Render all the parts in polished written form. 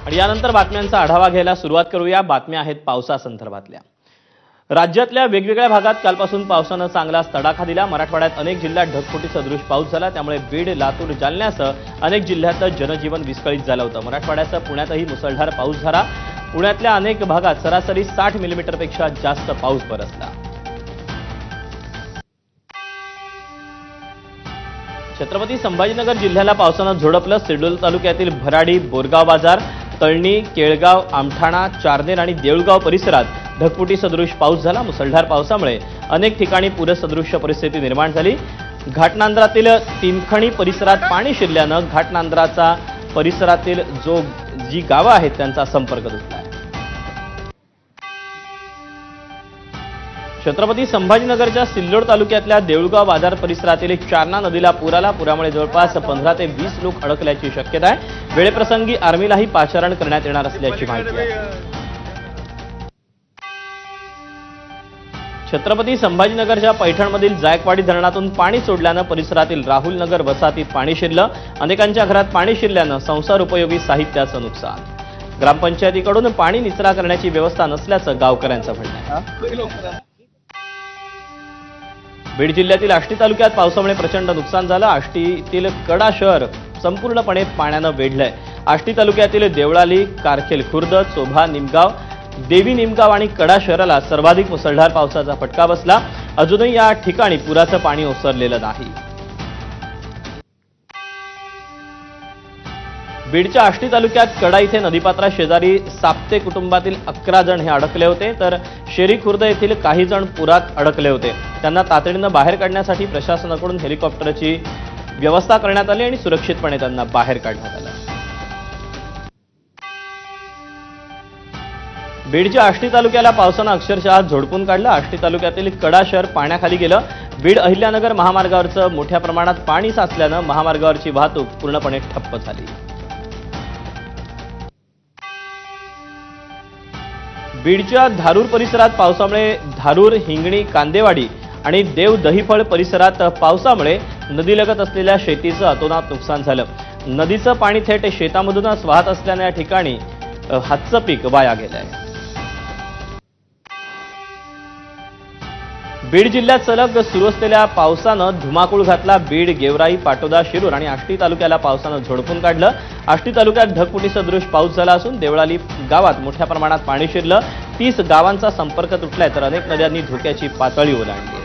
आणि यानंतर बातम्यांचा आढावा घ्यायला सुरुवात करूया। बातम्या आहेत पावसासंदर्भातल्या। राज्यातल्या वेगवेगळ्या भागात कालपासून पावसानं चांगलाच तडाखा दिला। मराठवाड्यात अनेक जिल्ह्यात ढगफुटी सदृश पाऊस झाला, त्यामुळे बीड, लातूर, जालन्यासह अनेक जिल्ह्यात जनजीवन विस्कळीत झालं होतं। मराठवाड्याच्या पुण्यातही मुसळधार पाऊस झाला। पुण्यातल्या अनेक भागात सरासरी 60 मिलीमीटरपेक्षा जास्त पाऊस बरसला। छत्रपती संभाजीनगर जिल्ह्याला पावसानं झोडपलं। सिडोल तालुक्यातील भराडी, बोरगाव बाजार, तळणी, केळगाव, आमठाणा, चारनेर आणि देऊळगाव परिसरात ढगफुटी सदृश पाऊस झाला। मुसळधार पावसामुळे अनेक ठिकाणी पूरसदृश परिस्थिती निर्माण झाली। घाटनांद्रातील तिनखणी परिसरात पाणी शिरल्यानं घाटनांद्राचा परिसरातील जी गावं आहेत त्यांचा संपर्क तुटला। छत्रपती संभाजीनगरच्या सिल्लोड तालुक्यातल्या देऊळगाव बाजार परिसरातील चारणा नदीला पूर आला। पुरामुळे जवळपास 15 ते 20 लोक अडकल्याची शक्यता आहे। वेळेप्रसंगी आर्मीलाही पाचारण करण्यात येणार असल्याची माहिती आहे। छत्रपती संभाजीनगरच्या पैठणमधील जायकवाडी धरणातून पाणी सोडल्यानं परिसरातील राहुल नगर वसाहतीत पाणी शिरलं। अनेकांच्या घरात पाणी शिरल्यानं संसार उपयोगी साहित्याचं नुकसान। ग्रामपंचायतीकडून पाणी निचरा करण्याची व्यवस्था नसल्याचं गावकऱ्यांचं म्हणणं आहे। बीड जिल्ह्यातील आष्टी तालुक्यात पावसामुळे प्रचंड नुकसान झालं। आष्टीतील कडा शहर संपूर्णपणे पाण्यानं वेढलंय। आष्टी तालुक्यातील देवळाली, कारखेल खुर्द, चोभा, निमगाव, देवी निमगाव आणि कडा शहराला सर्वाधिक मुसळधार पावसाचा फटका बसला। अजूनही या ठिकाणी पुराचं पाणी ओसरलेलं नाही। बीडच्या आष्टी तालुक्यात कडा इथे नदीपात्रा शेजारी साप्ते कुटुंबातील 11 जण हे अडकले होते, तर शेरी खुर्द येथील काही जण पुरात अडकले होते। त्यांना तातडीनं बाहेर काढण्यासाठी प्रशासनाकडून हेलिकॉप्टरची व्यवस्था करण्यात आली आणि सुरक्षितपणे त्यांना बाहेर काढण्यात आलं। बीडच्या आष्टी तालुक्याला पावसानं अक्षरशः झोडपून काढलं। आष्टी तालुक्यातील कडा शहर पाण्याखाली गेलं। बीड अहिल्यानगर महामार्गावरचं मोठ्या प्रमाणात पाणी साचल्यानं महामार्गावरची वाहतूक पूर्णपणे ठप्प झाली। बीडच्या धारूर परिसरात पावसामुळे धारूर, हिंगणी, कांदेवाडी आणि देव दहीफळ परिसरात पावसामुळे नदीलगत असलेल्या शेतीचं अतोनात नुकसान झालं। नदीचं पाणी थेट शेतामधूनच वाहत असल्याने या ठिकाणी हातचं पीक वाया गेलंय। बीड जिल्ह्यात सलग सुरू असलेल्या पावसानं धुमाकूळ घातला। बीड, गेवराई, पाटोदा, शिरूर आणि आष्टी तालुक्याला पावसानं झोडपून काढलं। आष्टी तालुक्यात ढगफुटी सदृश पाऊस झाला असून देवळाली गावात मोठ्या प्रमाणात पाणी शिरलं। 30 गावांचा संपर्क तुटलाय, तर अनेक नद्यांनी धोक्याची पातळी ओलांडली।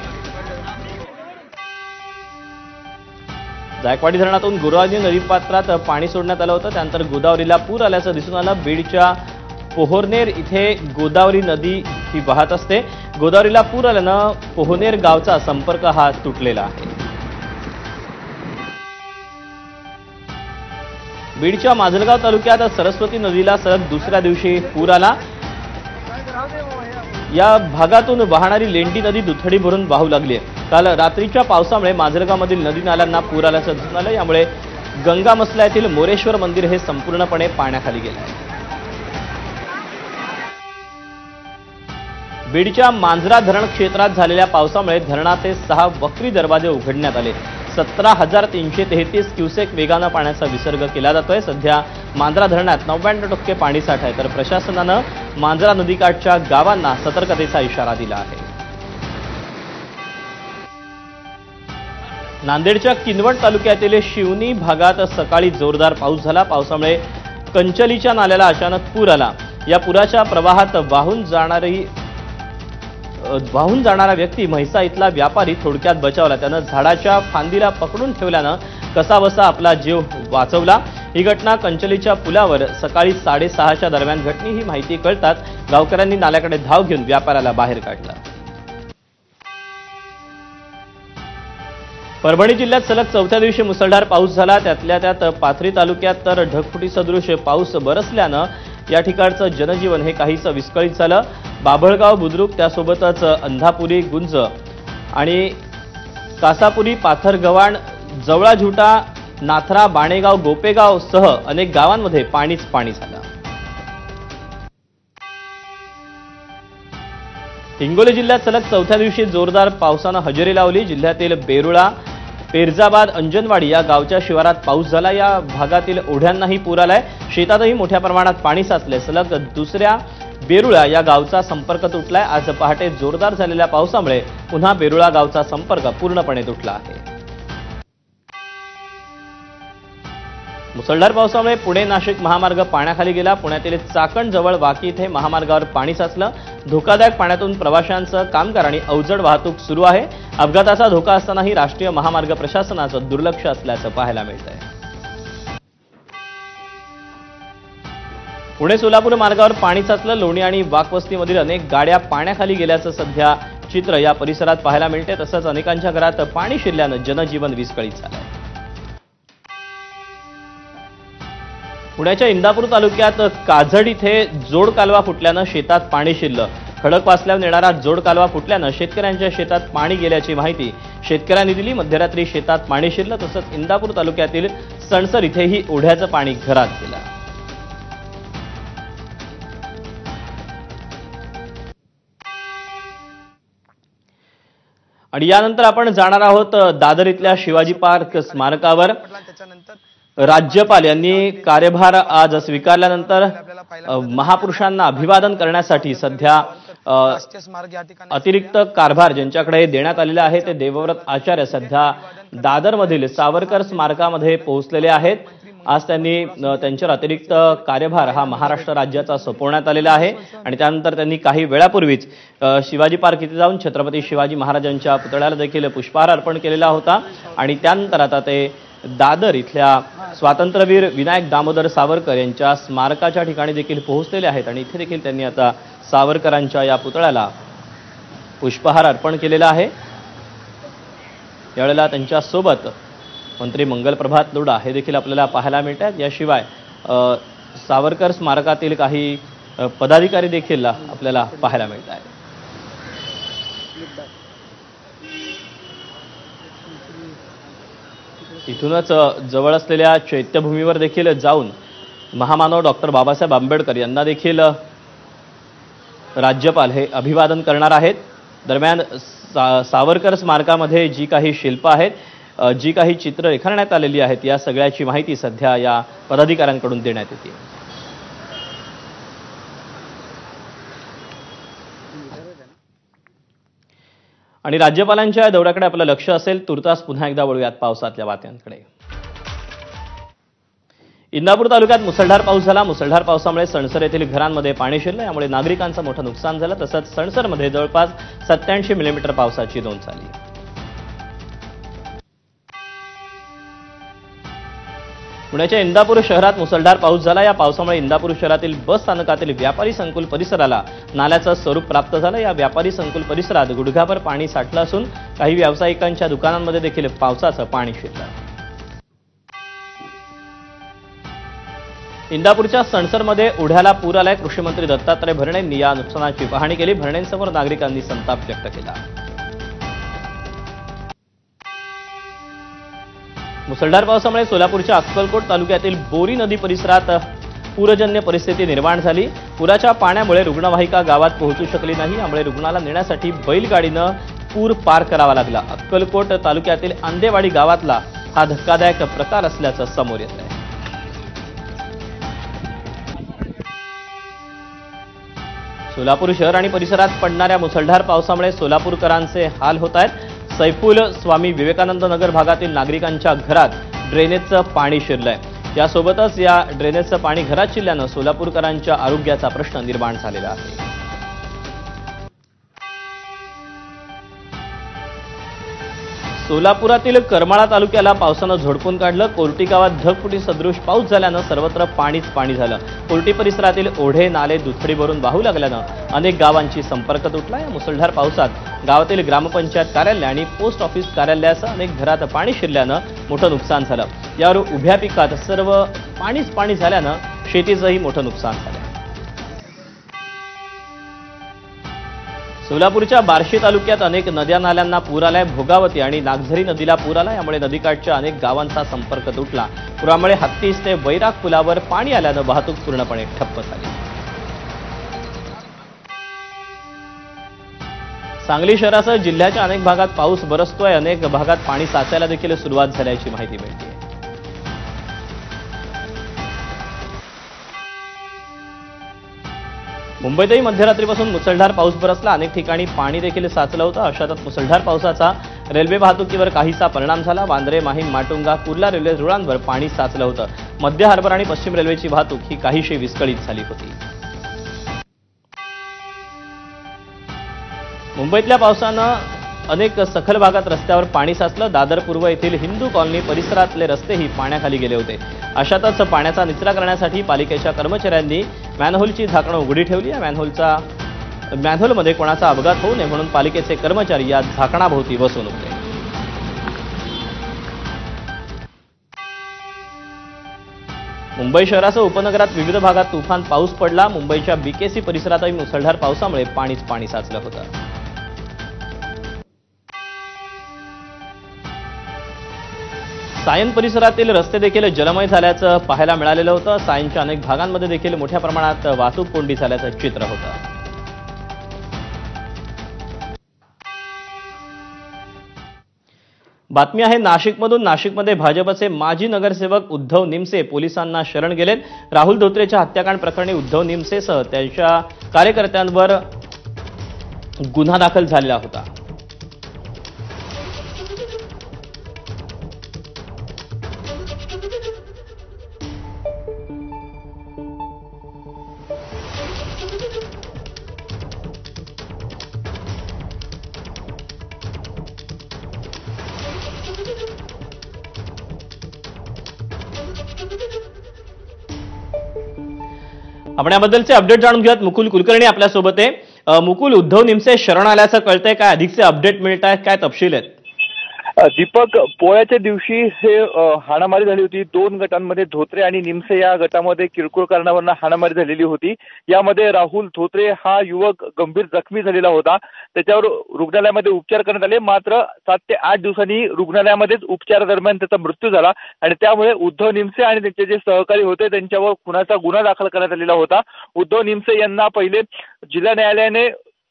जायकवाडी धरणातून गोदावरी नदीपात्रात पाणी सोडण्यात आलं होतं, त्यानंतर गोदावरीला पूर आल्याचं दिसून आलं। बीडच्या पोहनेर इथे गोदावरी नदी ही वाहत असते। गोदावरीला पूर आल्यानं पोहनेर गावचा संपर्क हा तुटलेला आहे। बीडच्या माजलगाव तालुक्यात सरस्वती नदीला सलग दुसऱ्या दिवशी पूर आला। या भागातून वाहणारी लेंडी नदी दुथडी भरून वाहू लागली। काल रात्रीच्या पावसामुळे माजलगावमधील नदी नाल्यांना पूर आल्याचं दिसून आलं। यामुळे गंगामसला येथील मोरेश्वर मंदिर हे संपूर्णपणे पाण्याखाली गेलं आहे। बीडच्या मांजरा धरण क्षेत्रात झालेल्या पावसामुळे धरणाचे 6 वक्री दरवाजे उघडण्यात आले। 17,333 क्युसेक वेगानं पाण्याचा विसर्ग केला जातोय। सध्या मांजरा धरणात 99% पाणी साठा आहे, तर प्रशासनानं मांजरा नदीकाठच्या गावांना सतर्कतेचा इशारा दिला आहे। नांदेडच्या किनवट तालुक्यातील शिवनी भागात सकाळी जोरदार पाऊस झाला। पावसामुळे कंचलीच्या नाल्याला अचानक पूर आला। या पुराच्या प्रवाहात वाहून जाणारा व्यक्ती म्हैसा इथला व्यापारी थोडक्यात बचावला। त्यानं झाडाच्या फांदीला पकडून ठेवल्यानं कसाबसा आपला जीव वाचवला। ही घटना कंचलीच्या पुलावर सकाळी 6:30च्या दरम्यान घडली। ही माहिती कळताच गावकऱ्यांनी नाल्याकडे धाव घेऊन व्यापाऱ्याला बाहेर काढलं। परभणी जिल्ह्यात सलग 4थ्या दिवशी मुसळधार पाऊस झाला। त्यातल्या त्यात पाथरी तालुक्यात तर ढगफुटी सदृश पाऊस बरसल्यानं या ठिकाणचं जनजीवन हे काहीसं विस्कळीत झालं। बाभळगाव, बुद्रुक, त्यासोबतच अंधापुरी, गुंज आणि कासापुरी, पाथरगव्हाण, जवळा झुटा, नाथरा, बाणेगाव, गोपेगाव सह अनेक गावांमध्ये पाणीच पाणी झालं। हिंगोली जिल्ह्यात सलग 4थ्या दिवशी जोरदार पावसानं हजेरी लावली। जिल्ह्यातील बेरुळा, पेरजाबाद अंजनवाडी या गावच्या शिवारात पाऊस झाला। या भागातील ओढ्यांनाही पूर आलाय। शेतातही मोठ्या प्रमाणात पाणी साचले। सलग दुसऱ्या बेरुळा या गावचा संपर्क तुटलाय। आज पहाटे जोरदार झालेल्या पावसामुळे पुन्हा बेरुळा गावचा संपर्क पूर्णपणे तुटला आहे। मुसळधार पावसामुळे पुणे नाशिक महामार्ग पाण्याखाली गेला। पुण्यातील चाकण जवळ वाकी इथे महामार्गावर पाणी साचलं। धोकादायक पाण्यातून प्रवाशांसह कामगार आणि अवजड वाहतूक सुरू आहे। अपघाताचा धोका असतानाही राष्ट्रीय महामार्ग प्रशासनाचं दुर्लक्ष असल्याचं पाहायला मिळतंय। पुणे सोलापूर मार्गावर पाणी साचलं। लोणी आणि वाकवस्तीमधील अनेक गाड्या पाण्याखाली गेल्याचं सध्या चित्र या परिसरात पाहायला मिळते। तसंच अनेकांच्या घरात पाणी शिरल्यानं जनजीवन विस्कळीत झालंय। पुण्याच्या इंदापूर तालुक्यात काजड इथे जोड कालवा फुटल्यानं शेतात पाणी शिरलं। खडकवासल्यावर येणारा जोड कालवा फुटल्यानं शेतकऱ्यांच्या शेतात पाणी गेल्याची माहिती शेतकऱ्यांनी दिली। मध्यरात्री शेतात पाणी शिरलं। तसंच इंदापूर तालुक्यातील सणसर इथेही ओढ्याचं पाणी घरात गेलं। आणि यानंतर आपण जाणार आहोत दादर इथल्या शिवाजी पार्क स्मारकावर। राज्यपाल यांनी कार्यभार आज स्वीकारल्यानंतर महापुरुषांना अभिवादन करण्यासाठी सध्या अतिरिक्त कारभार ज्यांच्याकडे देण्यात आलेला आहे ते देवव्रत आचार्य सध्या दादरमधील सावरकर स्मारकामध्ये पोहोचलेले आहेत। आज त्यांनी त्यांच्यावर अतिरिक्त कार्यभार हा महाराष्ट्र राज्याचा सोपवण्यात आलेला आहे आणि त्यानंतर त्यांनी काही वेळापूर्वीच शिवाजी पार्क इथे जाऊन छत्रपती शिवाजी महाराजांच्या पुतळ्याला देखील पुष्पहार अर्पण केलेला होता आणि त्यानंतर आता ते दादर इथल्या स्वातंत्र्यवीर विनायक दामोदर सावरकर यांच्या स्मारकाच्या ठिकाणी देखील पोहोचलेले आहेत आणि इथे देखील त्यांनी आता सावरकरांच्या या पुतळ्याला पुष्पहार अर्पण केलेला आहे। यावेळेला त्यांच्यासोबत मंत्री मंगलप्रभात लोढा हे देखील आपल्याला पाहायला मिळतात। याशिवाय सावरकर स्मारकातील काही पदाधिकारी देखील आपल्याला पाहायला मिळत आहेत। इथूनच जवळ असलेल्या चैत्यभूमीवर देखील जाऊन महामानव डॉक्टर बाबासाहेब आंबेडकर यांना देखील राज्यपाल हे अभिवादन करणार आहेत। दरम्यान सावरकर स्मारकामध्ये जी काही शिल्प आहेत, जी काही चित्र रेखाटण्यात आलेली आहेत, या सगळ्याची माहिती सध्या या पदाधिकाऱ्यांकडून देण्यात येते। आणि राज्यपालांच्या दौऱ्याकडे आपलं लक्ष असेल। तुर्तास पुन्हा एकदा वळूयात पावसातल्या बातम्यांकडे। इंदापूर तालुक्यात मुसळधार पाऊस झाला। मुसळधार पावसामुळे सणसर येथील घरांमध्ये पाणी शिरलं। यामुळे नागरिकांचं मोठं नुकसान झालं। तसंच सणसरमध्ये जवळपास 87 मिलीमीटर पावसाची नोंद झाली। पुण्याच्या इंदापूर शहरात मुसळधार पाऊस झाला। या पावसामुळे इंदापूर शहरातील बस स्थानकातील व्यापारी संकुल परिसराला नाल्याचं स्वरूप प्राप्त झालं। या व्यापारी संकुल परिसरात गुडघाभर पाणी साठलं असून काही व्यावसायिकांच्या दुकानांमध्ये देखील पावसाचं पाणी शिरलं। इंदापूरच्या सणसरमध्ये ओढ्याला पूर आलाय। कृषी मंत्री दत्तात्रय भरणेंनी या नुकसानाची पाहणी केली। भरणेंसमोर नागरिकांनी संताप व्यक्त केला। मुसळधार पावसामुळे सोलापूरच्या अक्कलकोट तालुक्यातील बोरी नदी परिसरात पूरजन्य परिस्थिती निर्माण झाली। पुराच्या पाण्यामुळे रुग्णवाहिका गावात पोहोचू शकली नाही। यामुळे रुग्णाला नेण्यासाठी बैलगाडीनं पूर पार करावा लागला। अक्कलकोट तालुक्यातील आंदेवाडी गावातला हा धक्कादायक प्रकार असल्याचं समोर येत आहे। सोलापूर शहर आणि परिसरात पडणाऱ्या मुसळधार पावसामुळे सोलापूरकरांचे हाल होत आहेत। सैफुल स्वामी विवेकानंद नगर भागातील नागरिकांच्या घरात ड्रेनेजचं पाणी शिरलंय। यासोबतच या ड्रेनेजचं पाणी घरात शिरल्यानं सोलापूरकरांच्या आरोग्याचा प्रश्न निर्माण झालेला आहे। सोलापुरातील करमाळा तालुक्याला पावसानं झोडपून काढलं। कोर्टी गावात ढगफुटी सदृश पाऊस झाल्यानं सर्वत्र पाणीच पाणी झालं। कोर्टी परिसरातील ओढे नाले दुथडी भरून वाहू लागल्यानं अनेक गावांची संपर्क तुटला। या मुसळधार पावसात गावातील ग्रामपंचायत कार्यालय आणि पोस्ट ऑफिस कार्यालयासह अनेक घरात पाणी शिरल्यानं मोठं नुकसान झालं। यावर उभ्या पिकात सर्व पाणीच पाणी झाल्यानं शेतीचंही मोठं नुकसान झालं। सोलापूरच्या बार्शी तालुक्यात अनेक नद्या नाल्यांना पूर आलाय। भोगावती आणि नागझरी नदीला पूर आला। यामुळे नदीकाठच्या अनेक गावांचा संपर्क तुटला। पुरामुळे हत्तीस ते वैराग पुलावर पाणी आल्यानं वाहतूक पूर्णपणे ठप्प झाली। सांगली शहरासह जिल्ह्याच्या अनेक भागात पाऊस बरसतोय. अनेक भागात पाणी साचायला देखील सुरुवात झाल्याची माहिती मिळते. मुंबईतही मध्यरात्रीपासून मुसळधार पाऊस बरसला. अनेक ठिकाणी पाणी देखील साचलं होतं. अशातच मुसळधार पावसाचा रेल्वे वाहतुकीवर काहीसा परिणाम झाला. वांद्रे, माहीम, माटुंगा, कुर्ला रेल्वे रुळांवर पाणी साचलं होतं. मध्य हार्बर आणि पश्चिम रेल्वेची वाहतूक ही काहीशी विस्कळीत झाली होती. मुंबईतल्या पावसानं अनेक सखल भागात रस्त्यावर पाणी साचलं. दादर पूर्व येथील हिंदू कॉलनी परिसरातले रस्तेही पाण्याखाली गेले होते. अशातच पाण्याचा निचरा करण्यासाठी पालिकेच्या कर्मचाऱ्यांनी मॅनहोलची झाकणं उघडी ठेवली. या मॅनहोलमध्ये कोणाचा अपघात होऊ नये म्हणून पालिकेचे कर्मचारी या झाकणाभोवती बसून होते. मुंबई शहरासह उपनगरात विविध भागात तुफान पाऊस पडला. मुंबईच्या बीकेसी परिसरातही मुसळधार पावसामुळे पाणी साचलं होतं. सायन परिसरातील रस्ते देखील जलमय झाल्याचं पाहायला मिळालेलं होतं. सायनच्या अनेक भागांमध्ये देखील मोठ्या प्रमाणात वाहतूक कोंडी झाल्याचं चित्र होतं. बातमी आहे नाशिकमधून. नाशिकमध्ये भाजपचे माजी नगरसेवक उद्धव निमसे पोलिसांना शरण गेलेत. राहुल धोत्रेच्या हत्याकांड प्रकरणी उद्धव निमसेसह त्यांच्या कार्यकर्त्यांवर गुन्हा दाखल झालेला होता. आपण याबद्दलचे अपडेट जाणून घेऊयात. मुकुल कुलकर्णी आपल्यासोबत आहे. मुकुल, उद्धव निमसे शरण आल्याचं कळतंय काय? अधिकचे अपडेट मिळत आहेत काय? तपशील आहेत? दीपक, पोळ्याच्या दिवशी हे हाणामारी झाली होती. 2 गटांमध्ये धोत्रे आणि निमसे या गटामध्ये किरकोळ कारणावरून हाणामारी झालेली होती. यामध्ये राहुल धोत्रे हा युवक गंभीर जखमी झालेला होता. त्याच्यावर रुग्णालयामध्ये उपचार करण्यात आले. मात्र 7 ते 8 दिवसांनी रुग्णालयामध्येच उपचारादरम्यान त्याचा मृत्यू झाला आणि त्यामुळे उद्धव निमसे आणि त्यांचे जे सहकारी होते त्यांच्यावर खुनाचा गुन्हा दाखल करण्यात आलेला होता. उद्धव निमसे यांना पहिले जिल्हा न्यायालयाने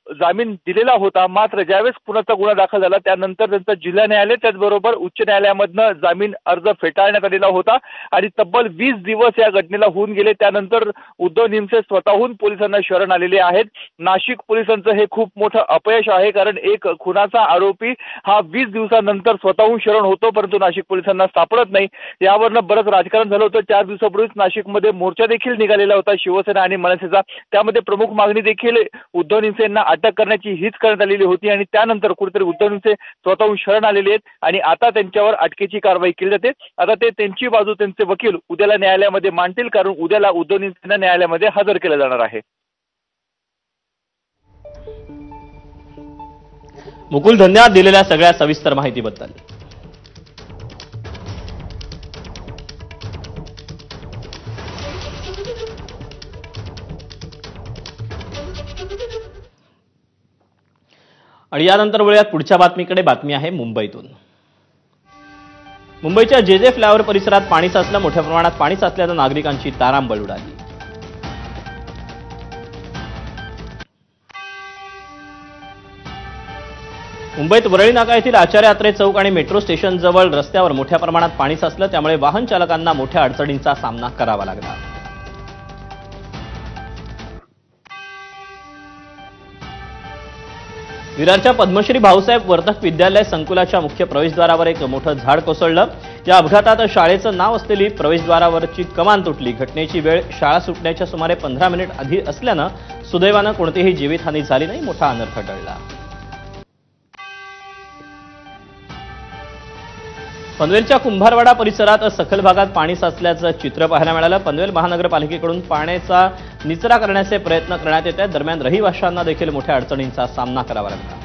जामीन दिलेला होता. मात्र ज्यावेळेस खुनाचा गुन्हा दाखल झाला त्यानंतर त्यांचा जिल्हा न्यायालय त्याचबरोबर उच्च न्यायालयामधनं जामीन अर्ज फेटाळण्यात आलेला होता आणि तब्बल 20 दिवस या घटनेला होऊन गेले. त्यानंतर उद्धव निमसे स्वतःहून पोलिसांना शरण आलेले आहेत. नाशिक पोलिसांचं हे खूप मोठं अपयश आहे, कारण एक खुनाचा आरोपी हा 20 दिवसानंतर स्वतःहून शरण होतो परंतु नाशिक पोलिसांना सापडत नाही. यावरनं बरंच राजकारण झालं होतं. 4 दिवसापूर्वीच नाशिकमध्ये मोर्चा देखील निघालेला होता शिवसेना आणि मनसेचा. त्यामध्ये प्रमुख मागणी देखील उद्धव निमसे यांना अटक करण्याची हीच करण्यात आलेली होती आणि त्यानंतर कुठेतरी उद्धव निमसे स्वतःहून शरण आलेले आहेत आणि आता त्यांच्यावर अटकेची कारवाई केली जाते. आता त्यांची बाजू त्यांचे वकील उद्याला न्यायालयामध्ये मांडतील, कारण उद्याला उद्धव निमसेंना न्यायालयामध्ये हजर केलं जाणार आहे. मुकुल, धन्यवाद दिलेल्या सगळ्या सविस्तर माहितीबद्दल. आणि यानंतर वळूयात पुढच्या बातमीकडे. बातमी आहे मुंबईतून. मुंबईच्या जे फ्लायओव्हर परिसरात पाणी साचलं. मोठ्या प्रमाणात पाणी साचल्यानं नागरिकांची तारांबळ उडाली. मुंबईत वरळी नाका येथील आचार्य आत्रे चौक आणि मेट्रो स्टेशन जवळ रस्त्यावर मोठ्या प्रमाणात पाणी साचलं. त्यामुळे वाहन चालकांना मोठ्या अडचणींचा सामना करावा लागला. विरारच्या पद्मश्री भाऊसाहेब वर्तक विद्यालय संकुलाच्या मुख्य प्रवेशद्वारावर एक मोठं झाड कोसळलं. या अपघातात शाळेचं नाव असलेली प्रवेशद्वारावरची कमान तुटली. घटनेची वेळ शाळा सुटण्याच्या सुमारे 15 मिनिट आधी असल्यानं सुदैवानं कोणतीही जीवितहानी झाली नाही. मोठा अनर्थ टळला. पनवेलच्या कुंभारवाडा परिसरात सखल भागात पाणी साचल्याचं चित्र पाहायला मिळालं. पनवेल महानगरपालिकेकडून पाण्याचा निचरा करण्याचे प्रयत्न करण्यात येत आहेत. दरम्यान रहिवाशांना देखील मोठ्या अडचणींचा सामना करावा लागला.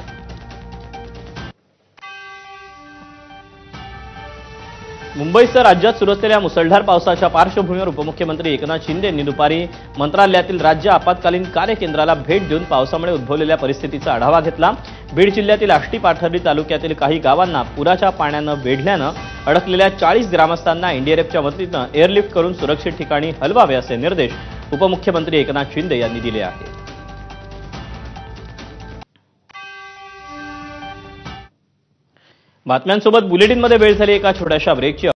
मुंबईसह राज्यात सुरू असलेल्या मुसळधार पावसाच्या पार्श्वभूमीवर उपमुख्यमंत्री एकनाथ शिंदे यांनी दुपारी मंत्रालयातील राज्य आपत्कालीन कार्य केंद्राला भेट देऊन पावसामुळे उद्भवलेल्या परिस्थितीचा आढावा घेतला. बीड जिल्ह्यातील आष्टी पाथर्डी तालुक्यातील काही गावांना पुराच्या पाण्यानं वेढल्यानं अडकलेल्या 40 ग्रामस्थांना एनडीआरएफच्या वतीनं एअरलिफ्ट करून सुरक्षित ठिकाणी हलवावे असे निर्देश उपमुख्यमंत्री एकनाथ शिंदे यांनी दिले आहेत. बातम्यांसोबत बुलेटिनमध्ये वेळ झाली एका छोट्याशा ब्रेकची.